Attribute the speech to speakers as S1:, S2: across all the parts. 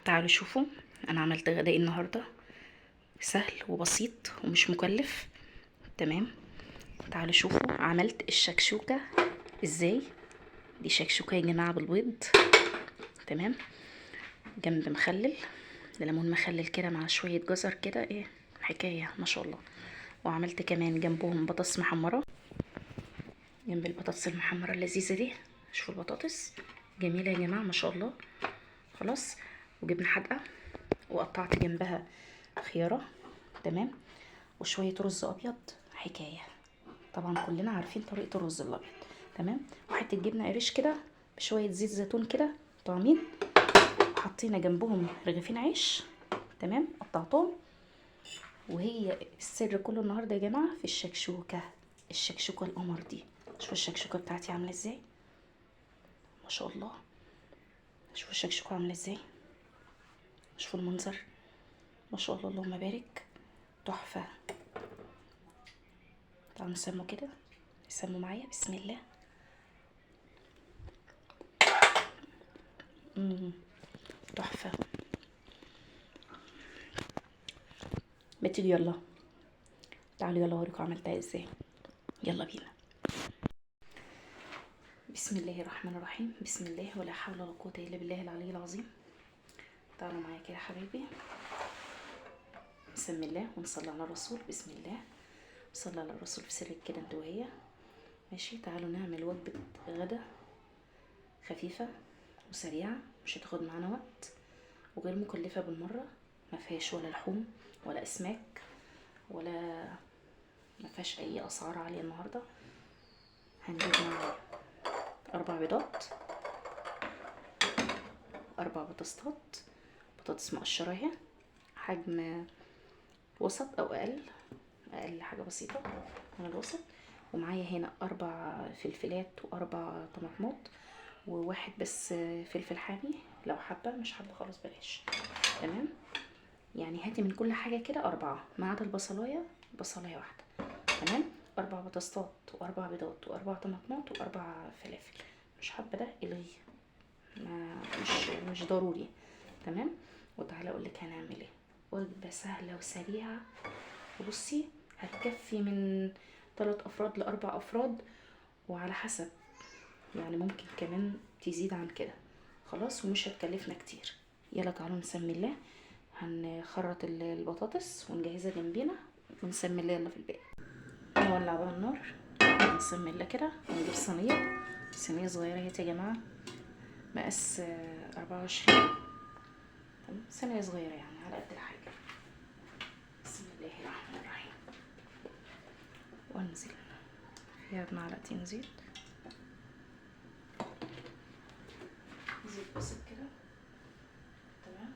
S1: تعالوا شوفوا انا عملت غداء النهارده، سهل وبسيط ومش مكلف. تمام، تعالوا شوفوا عملت الشكشوكه ازاي. دي شكشوكه يا جماعه بالبيض. تمام، جنب مخلل، ليمون مخلل كده مع شويه جزر كده، ايه حكايه ما شاء الله. وعملت كمان جنبهم بطاطس محمره، جنب البطاطس المحمره اللذيذه دي. شوفوا البطاطس جميله يا جماعه ما شاء الله. خلاص، وجبنه حادقه، وقطعت جنبها خياره. تمام، وشويه رز ابيض حكايه. طبعا كلنا عارفين طريقه الرز الابيض. تمام، وحته جبنه قريش كده بشويه زيت زيتون كده طعمين. حطينا جنبهم رغيفين عيش. تمام، قطعتهم. وهي السر كله النهارده يا جماعه في الشكشوكه. الشكشوكه القمر دي، شوفوا الشكشوكه بتاعتي عامله ازاي ما شاء الله. شوفوا الشكشوكه عامله ازاي، شوفوا المنظر ما شاء الله اللهم بارك، تحفه. تعالوا نسموا كده، سموا معايا بسم الله. تحفه. ما تيجي يلا، تعالوا يلا اوريكم عملتها ازاي. يلا بينا. بسم الله الرحمن الرحيم، بسم الله ولا حول ولا قوه الا بالله العلي العظيم. تعالوا معايا كده يا حبايبي، بسم الله ونصلي على الرسول. بسم الله، صلى على الرسول في سرك كده انت وهي. ماشي، تعالوا نعمل وجبه غدا خفيفه وسريعه، مش هتاخد معانا وقت، وغير مكلفه بالمره. ما فيهاش ولا لحوم ولا اسماك، ولا ما فيهاش اي اسعار عاليه النهارده. هنجيب معايا 4 بيضات، 4 بطاطسات، بطاطس مقشرة اهي، حجم وسط او اقل، اقل حاجة بسيطة من الوسط. ومعايا هنا 4 فلفلات و4 طماطمات، وواحد بس فلفل حامي لو حابة، مش حابة خلاص بلاش. تمام، يعني هاتي من كل حاجة كده 4 ما عدا البصلاية، بصلاية واحدة. تمام، 4 بطاطسات و4 بيضات و4 طماطمات و4 فلافل. مش حابة ده الغيه، ما مش ضروري. تمام، وتعالى اقول لك هنعمل ايه. وجبه سهله وسريعه، وبصي هتكفي من 3 افراد ل4 افراد، وعلى حسب يعني ممكن كمان تزيد عن كده. خلاص، ومش هتكلفنا كتير. يلا تعالوا نسمي الله. هنخرط البطاطس ونجهزها جنبينا ونسمي الله يلا في الباقي. نولع بقى النار، نسمي الله كده، ونجيب صينيه، صينيه صغيره اهي يا جماعه، مقاس 24. صينية صغيرة يعني على قد الحاجة. بسم الله الرحمن الرحيم. وانزل فيها ب2 معلقة زيت، زيت بسيط كده. تمام،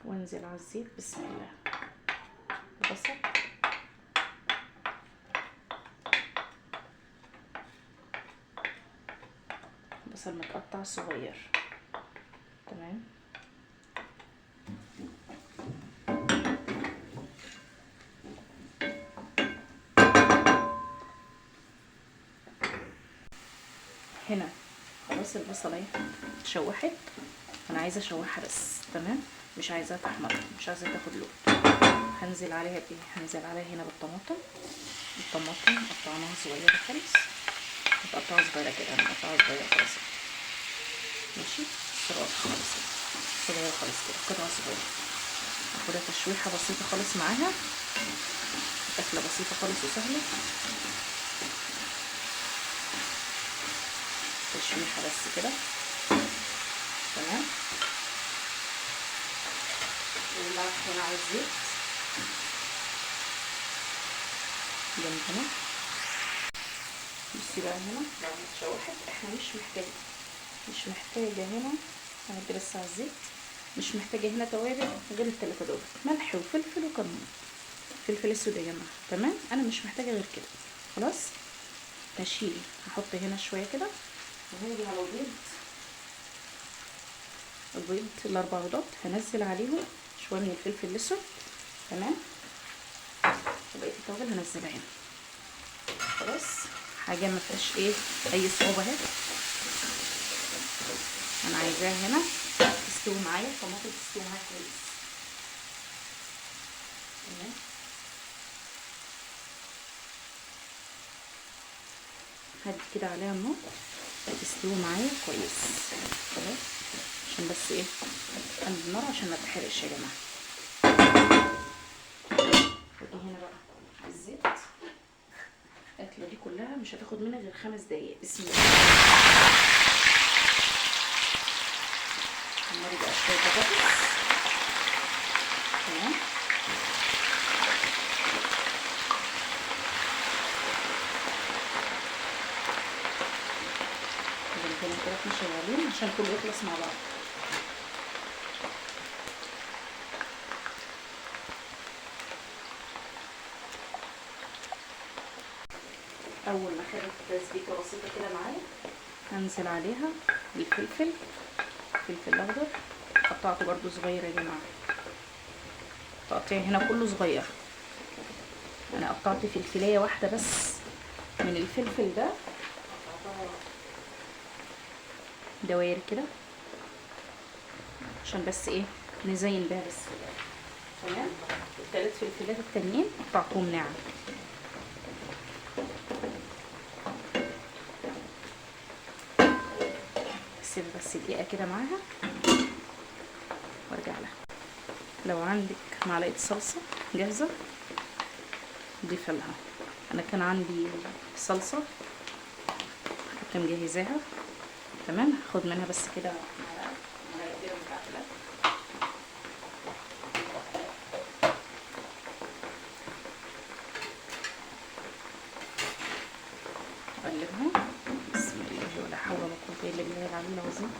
S1: وانزل على الزيت بسم الله. بصل، بصل متقطع صغير. تمام، هنا خلاص البصلة اتشوحت. انا عايزة اشوحها بس. تمام، مش عايزاها تحمر، مش عايزاها تاخد لون. هنزل عليها بايه؟ هنزل عليها هنا بالطماطم. الطماطم قطعناها صغيرة خالص، متقطعة صغيرة كده، انا مقطعة صغيرة خالص. ماشي، صغيرة خالص كده، صغيرة خالص كده، قطعة صغيرة. هاخدها تشويحة بسيطة خالص معاها، أكلة بسيطة خالص وسهلة. تشويحة بس كده. تمام، ولعت هنا على الزيت جنبنا. بصي بقى هنا بعد ما اتشوحت احنا مش محتاجة هنا. هندي بس على الزيت، مش محتاجة هنا توابل غير ال3 دول، ملح وفلفل وكمون، فلفل اسود يا جماعة. تمام، انا مش محتاجة غير كده. خلاص، هشيل، هحط هنا شوية كده، وهنجي على البيض ال4 بيضات، هنزل عليهم شوية من الفلفل الاسود. تمام، وبقية التوابل هنزلها هنا. خلاص حاجه ما فيهاش ايه اي صعوبه اهي. انا عايزاها هنا تستوي معايا، الطماطم تستوي معايا كويس. تمام. هدي كده عليها النار تستوي معايا كويس. خلاص عشان بس ايه قلب النار عشان ما تتحرقش يا جماعه. ودي هنا بقى الزيت. الاكله دي كلها مش هتاخد منها غير 5 دقايق. بسم الله. حمري بقى شويه بطاطس. تمام. نكمل كده احنا شغالين عشان كله يخلص مع بعض. اول ما خدت تسبيكه بسيطه كده معايا هنزل عليها بالفلفل، فلفل اخضر قطعته برده صغير يا جماعه. تقطيع هنا كله صغير. انا قطعت فلفلايه واحده بس من الفلفل ده، قطعتها دواير كده عشان بس ايه نزين بيها بس كده. تمام. الثلاث فلفلات التانيين قطعتهم ناعم. سيب بس دقيقه كده معاها وارجع لها. لو عندك معلقه صلصه جاهزه ضيفها لها. انا كان عندي صلصه كنت مجهزاها. تمام. هاخد منها بس كده معلقه كده بتاعت الاكل. اقلبها. بسم الله ولا حول ولا قوه الا بالله العلي العظيم.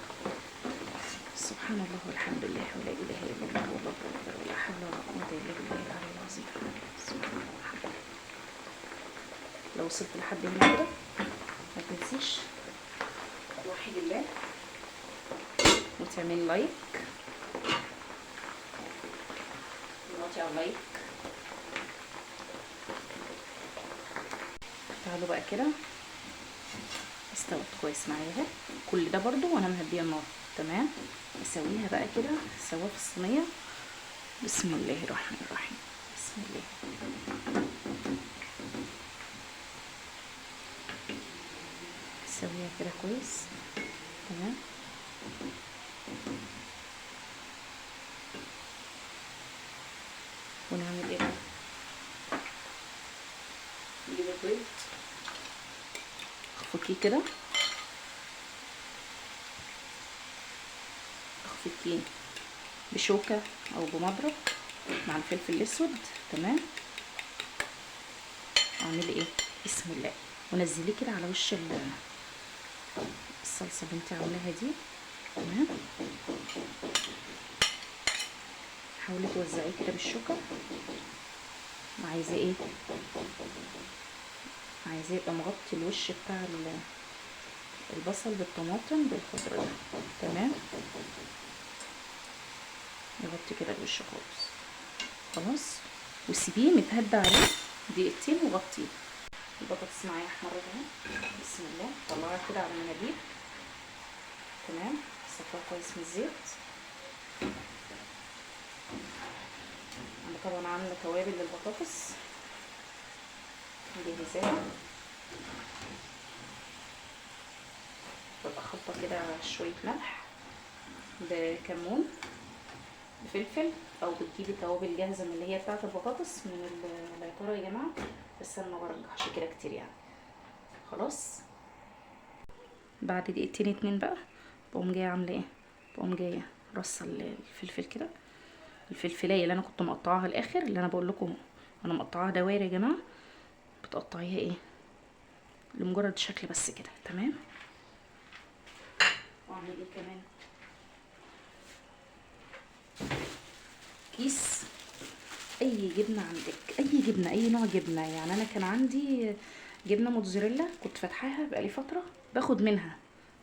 S1: سبحان الله والحمد لله ولا اله الا الله والله اكبر ولا حول ولا قوه الا بالله العلي العظيم. سبحان الله والحمد لله. لو وصلت لحد هنا كده ما تنسيش توحد الله وتعمل لايك. اضغطي على لايك. تعالوا بقى كده استوت كويس معايا اهي. كل ده برضو وانا مهديه النار. تمام. اسويها بقى كده اسويها في الصينيه. بسم الله الرحمن الرحيم. بسم الله. اسويها كده كويس. تمام. ونعمل ايه بقى؟ نجيب البيض اخفكيه كده، اخفكيه بشوكة او بمضرب مع الفلفل الاسود. تمام. اعملي ايه؟ بسم الله. ونزليه كده على وش الصلصة اللي انت عاملاها دي. تمام. حاولي توزعيه كده بالشوكة. وعايزاه ايه؟ عايزاه يبقى مغطي الوش بتاع البصل بالطماطم بالخضره ده. تمام. نغطي كده الوش خالص. خلاص. وسيبيه متهدى عليه دقيقتين وغطيه. البطاطس معايا احمرت اهي. بسم الله. طلعها كده على مناديل. تمام. صفاها كويس من الزيت. انا طبعا عامله توابل للبطاطس مجهزاها. ببقى خلطه كده شويه ملح بكمون بفلفل، او بتجيبي توابل جاهزه من اللي هي بتاعه البطاطس من العطاره يا جماعه، بس انا ما برجحش كده كتير يعني. خلاص. بعد دقيقتين 2 بقى بقوم جايه عامله ايه؟ بقوم جايه رصه الفلفل كده. الفلفلايه اللي انا كنت مقطعاها الاخر، اللي انا بقول لكم انا مقطعاها دواير يا جماعه، بتقطعيها ايه لمجرد شكل بس كده. تمام. واعمل ايه كمان؟ كيس اي جبنه عندك، اي جبنه، اي نوع جبنه. يعني انا كان عندي جبنه موتزاريلا كنت فاتحاها بقالي فتره، باخد منها.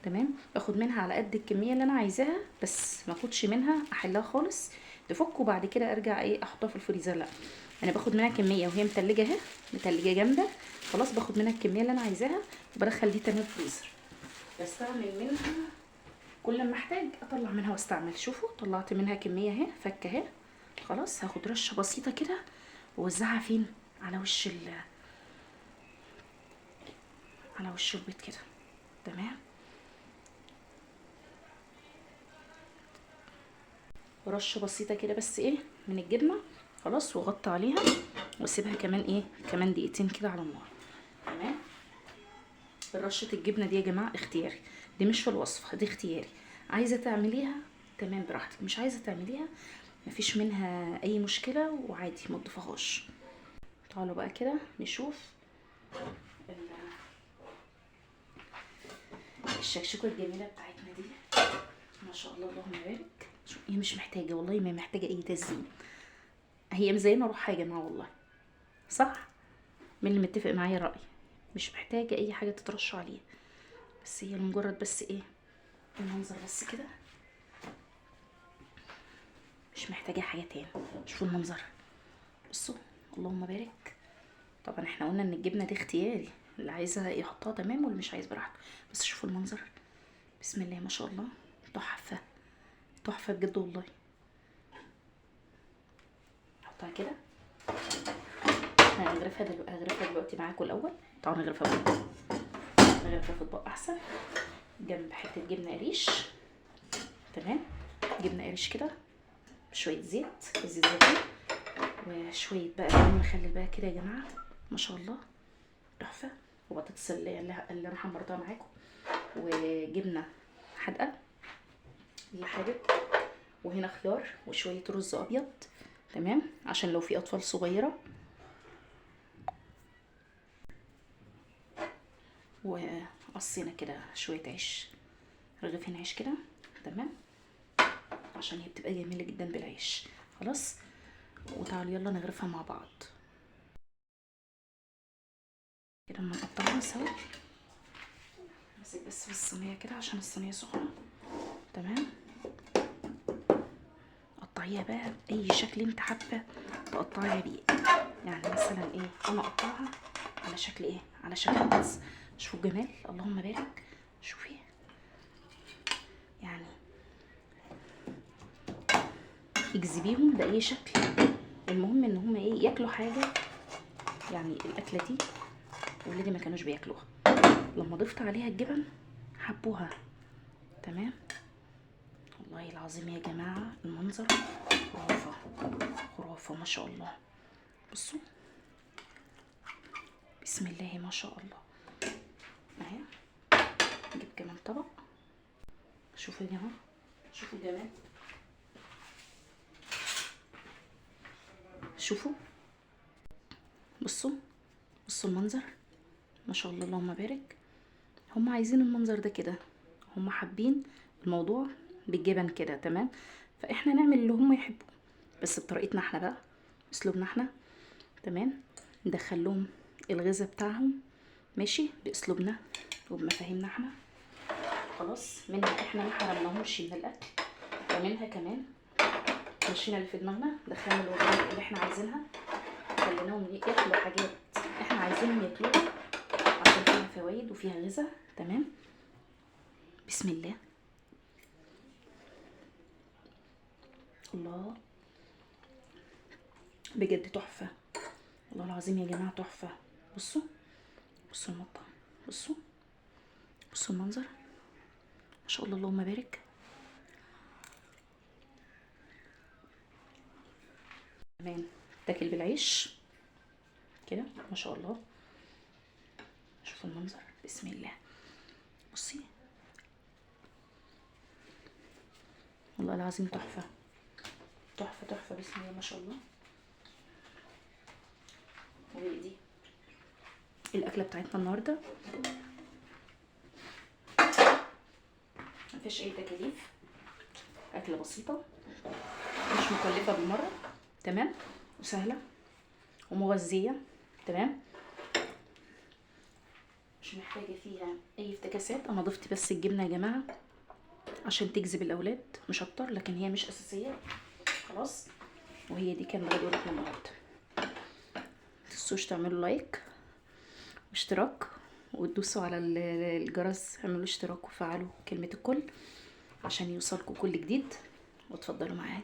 S1: تمام. باخد منها على قد الكميه اللي انا عايزاها، بس ما اخدش منها احلها خالص تفك وبعد كده ارجع ايه احطها في الفريزر. لا، انا باخد منها كميه وهي متلجه اهي، متلجه جامده. خلاص باخد منها الكميه اللي انا عايزاها وبدخل دي تاني الفريزر. بستعمل منها كل ما احتاج اطلع منها واستعمل. شوفوا طلعت منها كميه اهي، فكه اهي. خلاص هاخد رشه بسيطه كده واوزعها فين؟ على وش على وش البيض كده. تمام. رشه بسيطه كده بس ايه من الجبنه. خلاص واغطي عليها واسيبها كمان ايه، كمان دقيقتين كده على النار. تمام. رشه الجبنه دي يا جماعه اختياري، دي مش في الوصفه، دي اختياري. عايزه تعمليها تمام براحتك، مش عايزه تعمليها مفيش منها اي مشكله وعادي ما تضيفهاش. تعالوا بقى كده نشوف الشكشوكه الجميله بتاعتنا دي. ما شاء الله اللهم بارك. هي مش محتاجه والله، ما محتاجه اي تزيين. هي مزينه روحها يا جماعه والله، صح؟ من اللي متفق معايا الراي، مش محتاجه اي حاجه تترش عليها، بس هي مجرد بس ايه المنظر بس كده، مش محتاجه حاجه تاني. شوفوا المنظر، بصوا اللهم بارك. طبعا احنا قلنا ان الجبنه دي اختياري، اللي عايزه يحطها تمام واللي مش عايز براحته. بس شوفوا المنظر، بسم الله ما شاء الله، تحفه تحفه بجد والله. احطها كده، هنغرفها دلوقتي معاكم الاول. تعالوا نغرفها في اطباق احسن، جنب حته جبنه قريش. تمام. جبنه قريش كده بشويه زيت زيتون، وشويه بقى ليمون مخلل بقى كده يا جماعه، ما شاء الله تحفه. وبطاطس اللي انا حمرتها معاكم، وجبنه حادقه اللي حابب، وهنا خيار وشويه رز ابيض. تمام، عشان لو في اطفال صغيره. وقصينا كده شويه عيش، رغيفين عيش كده. تمام، عشان هي بتبقى جميله جدا بالعيش. خلاص، وتعالوا يلا نغرفها مع بعض كده. اما نقطعها سوا، امسك بس في الصينيه كده عشان الصينيه سخنه. تمام. قطعيها بقى باي شكل انت حابه تقطعيها بيه. يعني مثلا ايه، انا اقطعها على شكل ايه، على شكل بس. شوفوا الجمال اللهم بارك. شوفي يعني اجذبيهم باي شكل، المهم ان هم ايه ياكلوا حاجه. يعني الاكله دي ولادي ما كانوش بياكلوها، لما ضفت عليها الجبن حبوها. تمام. والله العظيم يا جماعه المنظر خرافه خرافه ما شاء الله. بصوا بسم الله ما شاء الله. اهي نجيب كمان طبق. شوفوا يا جماعه، شوفوا الجمال، شوفوا بصوا المنظر ما شاء الله اللهم بارك. هم عايزين المنظر ده كده، هم حابين الموضوع بالجبن كده. تمام، فاحنا نعمل اللي هم يحبوا بس بطريقتنا احنا بقى، اسلوبنا احنا. تمام، ندخل لهم الغذاء بتاعهم ماشي باسلوبنا وبمفاهيمنا احنا. خلاص، منها احنا ما حرمناهمش من الاكل، ومنها كمان مشينا اللي في دماغنا، دخلنا الوجبات اللي احنا عايزينها، خليناهم ياكلوا حاجات احنا عايزينهم ياكلوها عشان فيها فوائد وفيها غذاء. تمام. بسم الله الله، بجد تحفه والله العظيم يا جماعه تحفه. بصوا المطعم، بصوا المنظر ما شاء الله اللهم بارك. كمان تاكل بالعيش كده ما شاء الله. شوفوا المنظر بسم الله. بصي والله العظيم تحفه تحفه بسم الله ما شاء الله. ودي الاكله بتاعتنا النهارده، مفيش اي تكاليف، اكله بسيطه مش مكلفه بالمره. تمام، وسهله ومغذيه. تمام، مش محتاجه فيها اي افتكاسات. انا ضفت بس الجبنه يا جماعه عشان تجذب الاولاد مش اكتر، لكن هي مش اساسيه. خلاص، وهي دي كانت غدوتنا النهارده. تنسوش تعملوا لايك واشتراك، وتدوسوا على الجرس، اعملوا اشتراك وفعلوا كلمة الكل عشان يوصلكوا كل جديد. وتفضلوا معايا.